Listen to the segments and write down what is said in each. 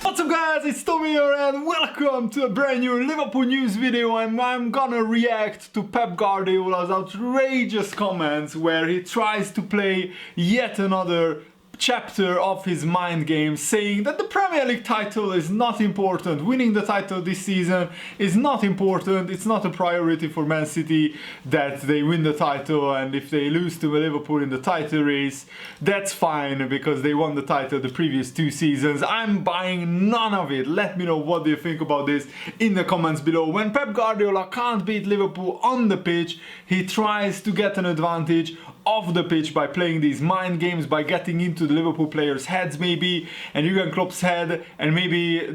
What's up guys, it's Tommy here and welcome to a brand new Liverpool news video, and I'm gonna react to Pep Guardiola's outrageous comments where he tries to play yet another chapter of his mind game, saying that the Premier League title is not important, winning the title this season is not important, it's not a priority for Man City that they win the title, and if they lose to Liverpool in the title race, that's fine because they won the title the previous 2 seasons. I'm buying none of it. Let me know what do you think about this in the comments below. When Pep Guardiola can't beat Liverpool on the pitch, he tries to get an advantage off the pitch by playing these mind games, by getting into the Liverpool players' heads maybe, and Jurgen Klopp's head, and maybe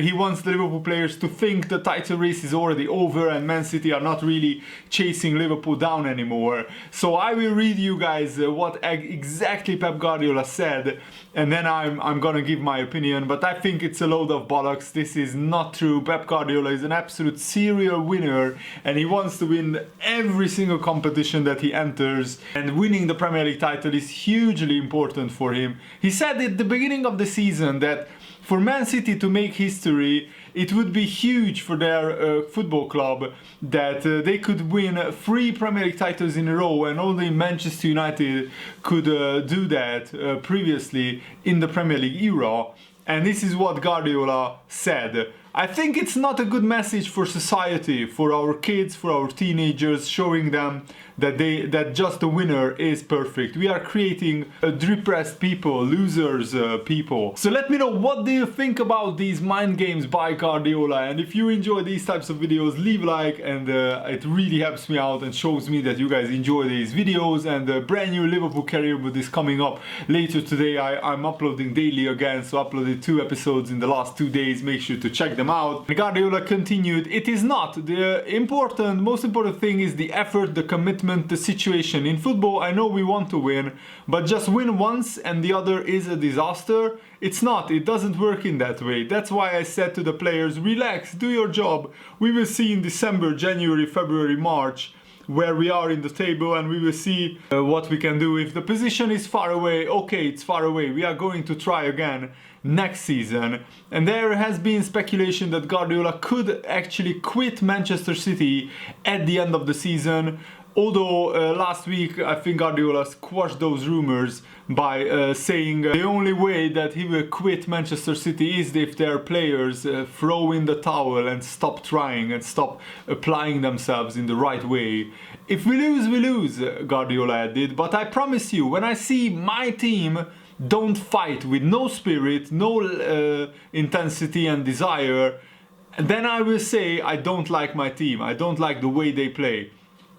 he wants the Liverpool players to think the title race is already over and Man City are not really chasing Liverpool down anymore. So I will read you guys what exactly Pep Guardiola said, and then I'm gonna give my opinion, but I think it's a load of bollocks. This is not true. Pep Guardiola is an absolute serial winner and he wants to win every single competition that he enters, and winning the Premier League title is hugely important for him. He said at the beginning of the season that for Man City to make history, it would be huge for their football club that they could win 3 Premier League titles in a row, and only Manchester United could do that previously in the Premier League era. And this is what Guardiola said. I think it's not a good message for society, for our kids, for our teenagers, showing them that just the winner is perfect. We are creating a depressed people, losers people. So let me know, what do you think about these mind games by Guardiola? And if you enjoy these types of videos, leave a like, and it really helps me out and shows me that you guys enjoy these videos. And the brand new Liverpool career mode is coming up later today. I'm uploading daily again, so I uploaded 2 episodes in the last 2 days. Make sure to check them out. And Guardiola continued, it is not the most important thing is the effort, the commitment, the situation. In football, I know we want to win, but just win once and the other is a disaster. It's not, it doesn't work in that way. That's why I said to the players, relax, do your job. We will see in December, January, February, March where we are in the table, and we will see what we can do. If the position is far away, okay, it's far away. We are going to try again next season. And there has been speculation that Guardiola could actually quit Manchester City at the end of the season. Although last week I think Guardiola squashed those rumors by saying the only way that he will quit Manchester City is if their players throw in the towel and stop trying and stop applying themselves in the right way. If we lose, Guardiola added, but I promise you, when I see my team don't fight with no spirit, no intensity and desire, then I will say I don't like my team, I don't like the way they play.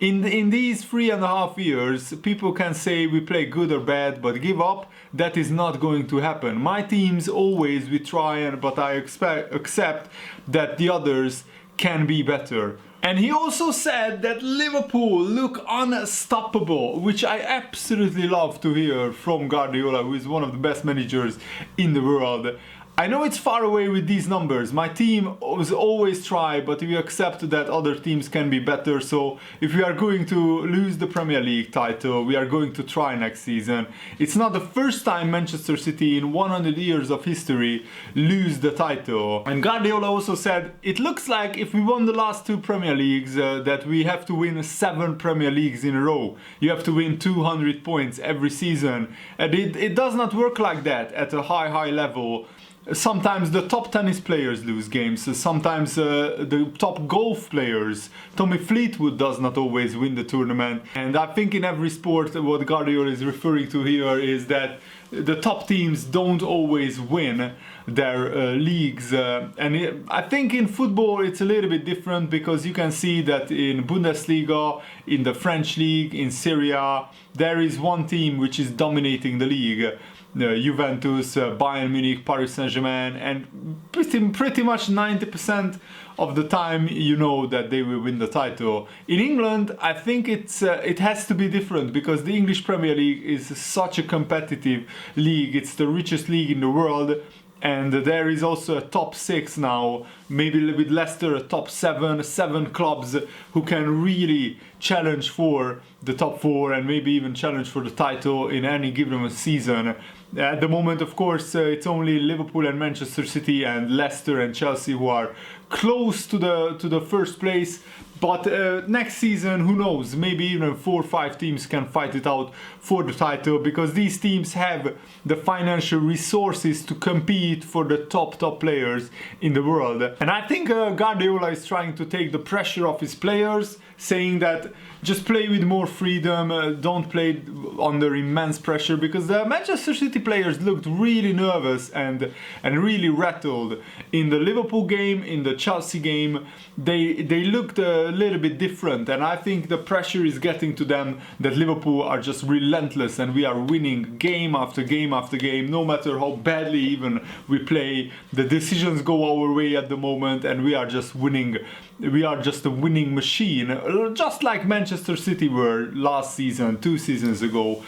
In these 3.5 years, people can say we play good or bad, but give up, that is not going to happen. My teams always we try, but I accept that the others can be better. And he also said that Liverpool look unstoppable, which I absolutely love to hear from Guardiola, who is one of the best managers in the world. I know it's far away with these numbers. My team was always try, but we accept that other teams can be better. So if we are going to lose the Premier League title, we are going to try next season. It's not the first time Manchester City in 100 years of history lose the title. And Guardiola also said, it looks like if we won the last 2 Premier Leagues, that we have to win 7 Premier Leagues in a row. You have to win 200 points every season. And it does not work like that at a high level. Sometimes the top tennis players lose games, sometimes the top golf players. Tommy Fleetwood does not always win the tournament. And I think in every sport what Guardiola is referring to here is that the top teams don't always win their leagues. I think in football it's a little bit different, because you can see that in Bundesliga, in the French league, in Serie A, there is one team which is dominating the league. Juventus, Bayern Munich, Paris Saint-Germain, and pretty much 90% of the time you know that they will win the title. In England, I think it has to be different, because the English Premier League is such a competitive league. It's the richest league in the world, and there is also a top 6 now, maybe with Leicester a top 7 clubs who can really challenge for the top 4 and maybe even challenge for the title in any given season. At the moment, of course, it's only Liverpool and Manchester City and Leicester and Chelsea who are close to the first place. But next season, who knows, maybe even 4 or 5 teams can fight it out for the title, because these teams have the financial resources to compete for the top players in the world. And I think Guardiola is trying to take the pressure off his players, saying that just play with more freedom, don't play under immense pressure, because the Manchester City players looked really nervous and really rattled in the Liverpool game, in the Chelsea game. They looked a little bit different, and I think the pressure is getting to them that Liverpool are just relentless and we are winning game after game after game, no matter how badly even we play. The decisions go our way at the moment and we are just winning. We are just a winning machine, just like Manchester City were last season, 2 seasons ago.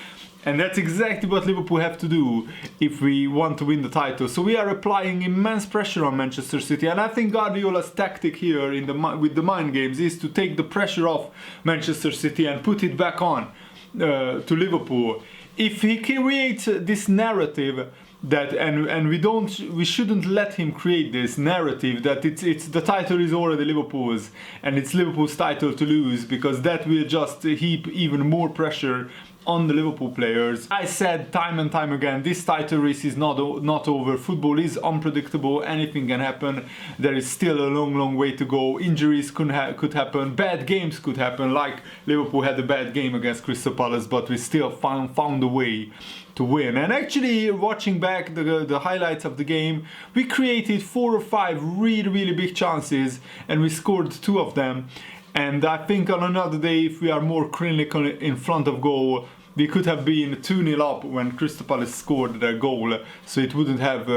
And that's exactly what Liverpool have to do if we want to win the title. So we are applying immense pressure on Manchester City, and I think Guardiola's tactic here with the mind games is to take the pressure off Manchester City and put it back on to Liverpool. If he creates this narrative that we shouldn't let him create this narrative that it's the title is already Liverpool's and it's Liverpool's title to lose, because that will just heap even more pressure on the Liverpool players. I said time and time again, this title race is not over. Football is unpredictable, anything can happen. There is still a long way to go. Injuries could happen, bad games could happen, like Liverpool had a bad game against Crystal Palace, but we still found a way to win. And actually, watching back the highlights of the game, we created 4 or 5 really big chances and we scored 2 of them. And I think on another day, if we are more clinical in front of goal, we could have been 2-0 up when Crystal Palace scored their goal, so it wouldn't have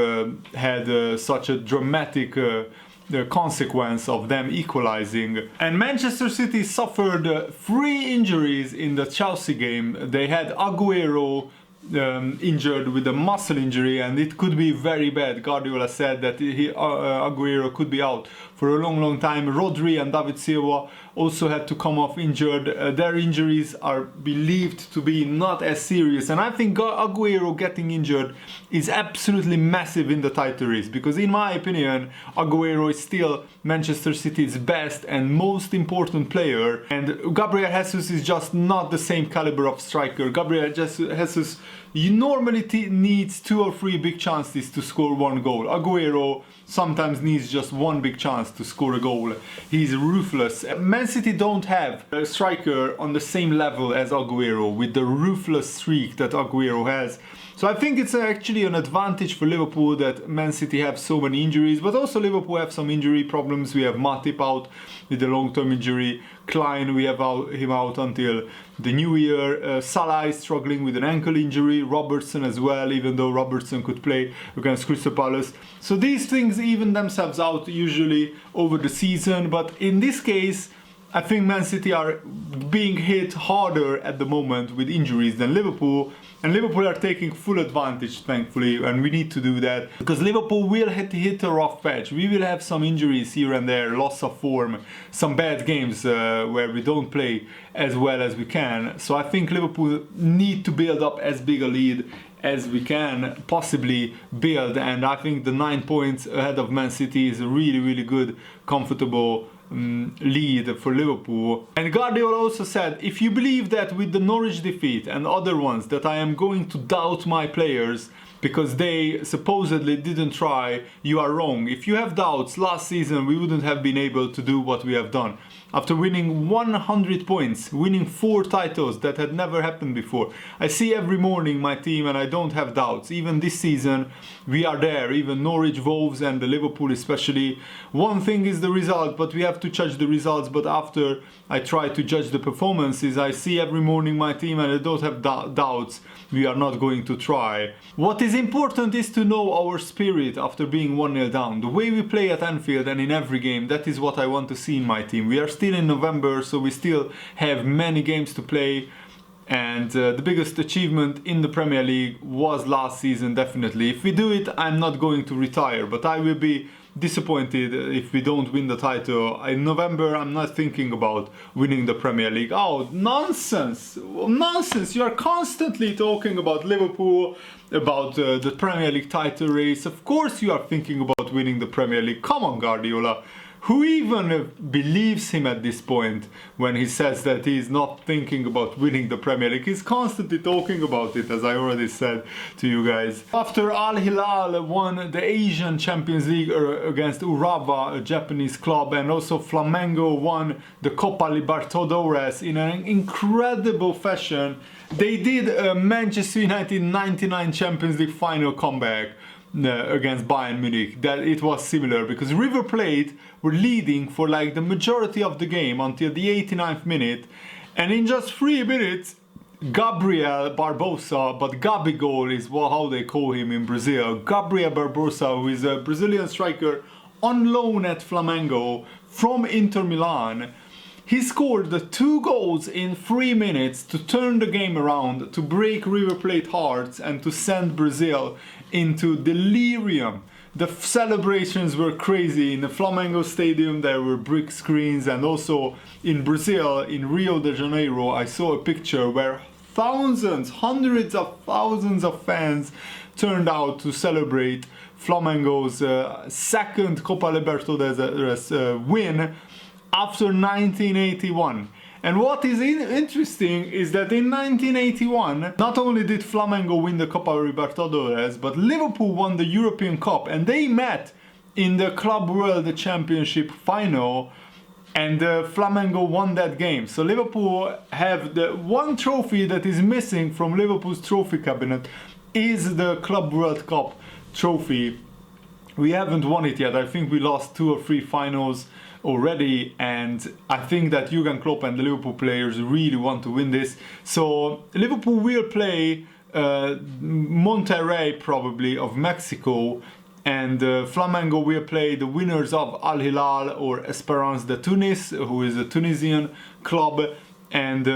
had such a dramatic the consequence of them equalizing. And Manchester City suffered 3 injuries in the Chelsea game. They had Aguero injured with a muscle injury, and it could be very bad. Guardiola said that Aguero could be out for a long time. Rodri and David Silva also had to come off injured. Their injuries are believed to be not as serious, and I think Aguero getting injured is absolutely massive in the title race, because in my opinion Aguero is still Manchester City's best and most important player, and Gabriel Jesus is just not the same caliber of striker. Gabriel Jesus normally needs 2 or 3 big chances to score 1 goal. Aguero sometimes needs just 1 big chance to score a goal. He's ruthless. Man City don't have a striker on the same level as Aguero with the ruthless streak that Aguero has. So I think it's actually an advantage for Liverpool that Man City have so many injuries, but also Liverpool have some injury problems. We have Matip out with a long-term injury. Klein, we have him out until the new year. Salah is struggling with an ankle injury. Robertson as well, even though Robertson could play against Crystal Palace. So these things even themselves out usually over the season, but in this case I think Man City are being hit harder at the moment with injuries than Liverpool, and Liverpool are taking full advantage, thankfully, and we need to do that, because Liverpool will hit a rough patch. We will have some injuries here and there, loss of form, some bad games where we don't play as well as we can. So I think Liverpool need to build up as big a lead as we can possibly build, and I think the 9 points ahead of Man City is a really good, comfortable lead for Liverpool. And Guardiola also said, if you believe that with the Norwich defeat and other ones that I am going to doubt my players because they supposedly didn't try, you are wrong. If you have doubts, last season we wouldn't have been able to do what we have done. After winning 100 points, winning 4 titles that had never happened before. I see every morning my team and I don't have doubts. Even this season we are there, even Norwich, Wolves and the Liverpool especially. One thing is the result, but we have to judge the results, but after I try to judge the performances, I see every morning my team and I don't have doubts. We are not going to try. What is important is to know our spirit after being 1-0 down. The way we play at Anfield and in every game, that is what I want to see in my team. We are still in November, so we still have many games to play. And the biggest achievement in the Premier League was last season, definitely. If we do it, I'm not going to retire, but I will be disappointed if we don't win the title. In November, I'm not thinking about winning the Premier League. Oh, nonsense! Nonsense! You are constantly talking about Liverpool, about the Premier League title race. Of course you are thinking about winning the Premier League. Come on, Guardiola. Who even believes him at this point when he says that he's not thinking about winning the Premier League? He's constantly talking about it, as I already said to you guys. After Al Hilal won the Asian Champions League against Urawa, a Japanese club, and also Flamengo won the Copa Libertadores in an incredible fashion, they did a Manchester United 99 Champions League final comeback against Bayern Munich. That it was similar because River Plate were leading for like the majority of the game until the 89th minute, and in just 3 minutes Gabriel Barbosa, but Gabigol is how they call him in Brazil, Gabriel Barbosa, who is a Brazilian striker on loan at Flamengo from Inter Milan, he scored the 2 goals in 3 minutes to turn the game around, to break River Plate hearts and to send Brazil into delirium. The celebrations were crazy. In the Flamengo stadium there were brick screens, and also in Brazil, in Rio de Janeiro, I saw a picture where thousands, hundreds of thousands of fans turned out to celebrate Flamengo's second Copa Libertadores win after 1981. And what is interesting is that in 1981, not only did Flamengo win the Copa Libertadores, but Liverpool won the European Cup, and they met in the Club World Championship final, and Flamengo won that game. So Liverpool have the one trophy that is missing from Liverpool's trophy cabinet is the Club World Cup trophy. We haven't won it yet. I think we lost 2 or 3 finals already, and I think that Jurgen Klopp and the Liverpool players really want to win this. So Liverpool will play Monterrey probably of Mexico, and Flamengo will play the winners of Al Hilal or Esperance de Tunis, who is a Tunisian club, and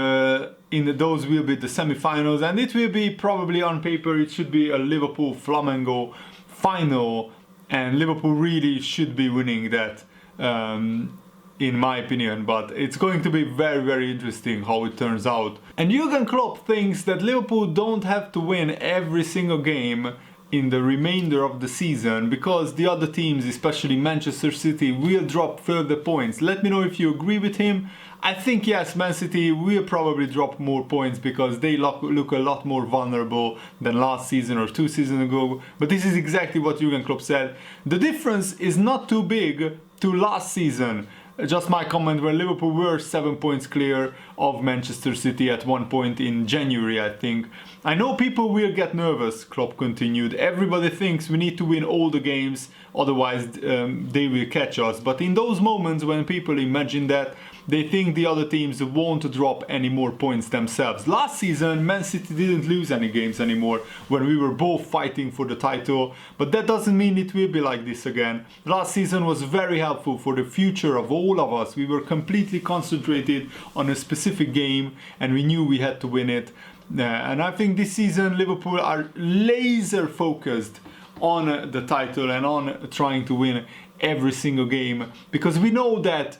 in those will be the semi-finals, and it will be probably on paper it should be a Liverpool Flamengo final, and Liverpool really should be winning that. In my opinion, but it's going to be very, very interesting how it turns out. And Jurgen Klopp thinks that Liverpool don't have to win every single game in the remainder of the season because the other teams, especially Manchester City, will drop further points. Let me know if you agree with him. I think yes, Man City will probably drop more points because they look a lot more vulnerable than last season or 2 seasons ago. But this is exactly what Jurgen Klopp said. The difference is not too big to last season. Just my comment, where Liverpool were 7 points clear of Manchester City at one point in January, I think. I know people will get nervous, Klopp continued. Everybody thinks we need to win all the games, otherwise they will catch us. But in those moments when people imagine that, they think the other teams won't drop any more points themselves. Last season, Man City didn't lose any games anymore when we were both fighting for the title, but that doesn't mean it will be like this again. Last season was very helpful for the future of all of us. We were completely concentrated on a specific game and we knew we had to win it. And I think this season Liverpool are laser focused on the title and on trying to win every single game, because we know that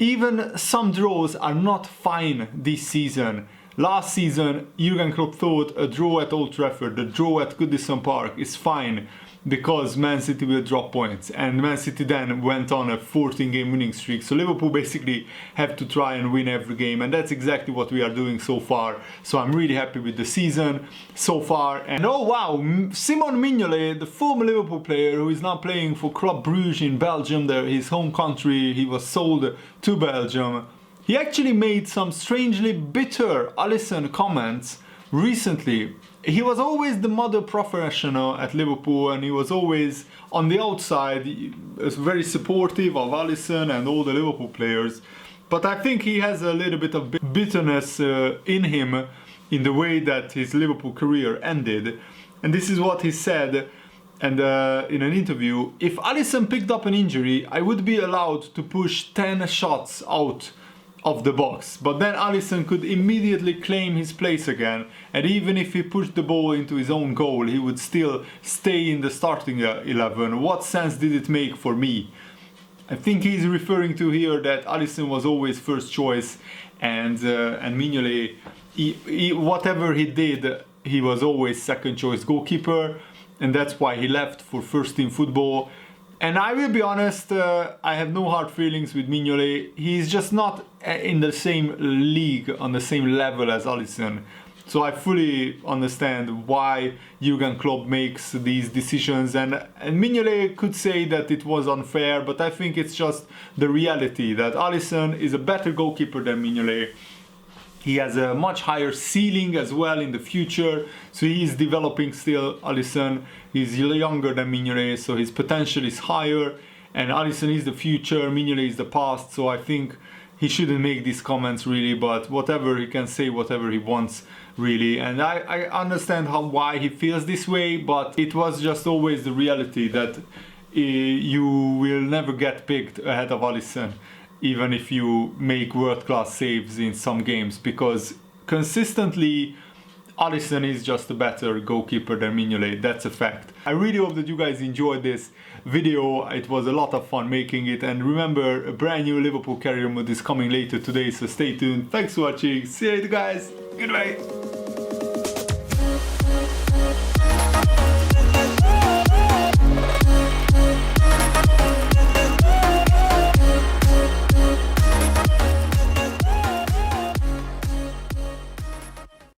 even some draws are not fine this season. Last season, Jurgen Klopp thought a draw at Old Trafford, a draw at Goodison Park is fine because Man City will drop points. And Man City then went on a 14-game winning streak. So Liverpool basically have to try and win every game. And that's exactly what we are doing so far. So I'm really happy with the season so far. And oh wow, Simon Mignolet, the former Liverpool player who is now playing for Club Brugge in Belgium, his home country, he was sold to Belgium. He actually made some strangely bitter Alisson comments recently. He was always the mother professional at Liverpool, and he was always on the outside very supportive of Alisson and all the Liverpool players. But I think he has a little bit of bitterness in him in the way that his Liverpool career ended. And this is what he said and in an interview: if Alisson picked up an injury, I would be allowed to push 10 shots out of the box, but then Alisson could immediately claim his place again, and even if he pushed the ball into his own goal, he would still stay in the starting 11. What sense did it make for me? I think he's referring to here that Alisson was always first choice, and Mignolet, whatever he did, he was always second choice goalkeeper, and that's why he left for first team football. And I will be honest, I have no hard feelings with Mignolet. He's just not in the same league, on the same level as Alisson. So I fully understand why Jurgen Klopp makes these decisions. And Mignolet could say that it was unfair, but I think it's just the reality that Alisson is a better goalkeeper than Mignolet. He has a much higher ceiling as well in the future, so he is developing still. Alisson is younger than Mignolet, so his potential is higher, and Alisson is the future, Mignolet is the past, so I think he shouldn't make these comments really, but whatever, he can say whatever he wants really, and I understand why he feels this way, but it was just always the reality that you will never get picked ahead of Alisson, even if you make world-class saves in some games, because consistently Alisson is just a better goalkeeper than Mignolet, that's a fact. I really hope that you guys enjoyed this video, it was a lot of fun making it, and remember, a brand new Liverpool career mode is coming later today, so stay tuned. Thanks for watching, see you later guys, goodbye.